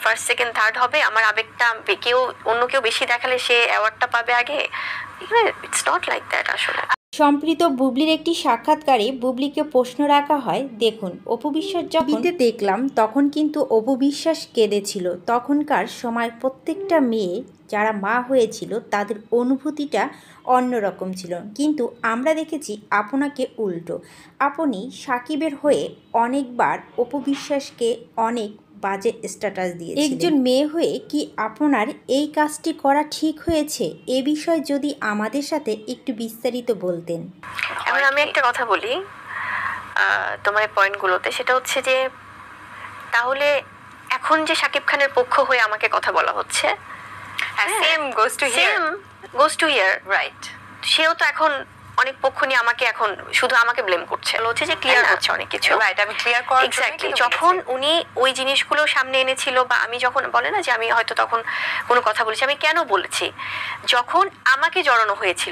First second third হবে, আমার আবেগটা কেউ অন্য কেউ বেশি দেখালে সে অ্যাওয়ার্ডটা পাবে আগে। ইটস নট লাইক দ্যাট আসলে। সম্প্রীত বুবলির একটি সাক্ষাৎকারে বুবলিকে প্রশ্ন রাখা হয়, দেখুন অপু বিশ্বাস যখন দেখলাম তখন কিন্তু অপু বিশ্বাস কেঁদেছিল। তখনকার সময় প্রত্যেকটা মেয়ে যারা মা হয়েছিল তাদের অনুভূতিটা অন্যরকম ছিল, কিন্তু আমরা দেখেছি আপনাকে উল্টো। আপনি সাকিবের হয়ে অনেকবার অপু বিশ্বাসকে অনেক বাজে স্ট্যাটাস দিয়েছিলেন। একজন মেয়ে হয়ে কি আপনার এই কাজটি করা ঠিক হয়েছে? এ বিষয়ে যদি আমাদের সাথে একটু বিস্তারিত বলতেন। এখন আমি একটা কথা বলি তোমার পয়েন্টগুলোতে, সেটা হচ্ছে যে তাহলে এখন যে শাকিব খানের পক্ষ হয়ে আমাকে কথা বলা হচ্ছে, same goes to here, right. সেও তো এখন অনেক পক্ষ নিয়ে আমাকে এখন শুধু আমাকে ব্লেম করছে, হচ্ছে যে ক্লিয়ার হচ্ছে অনেক কিছু। রাইট, আমি ক্লিয়ার করার জন্য এক্স্যাক্টলি যখন উনি ওই জিনিসগুলো সামনে এনেছিল, বা আমি যখন বলে না যে আমি হয়তো তখন কোনো কথা বলেছি, আমি কেন বলেছি, যখন আমাকে জড়ানো হয়েছিল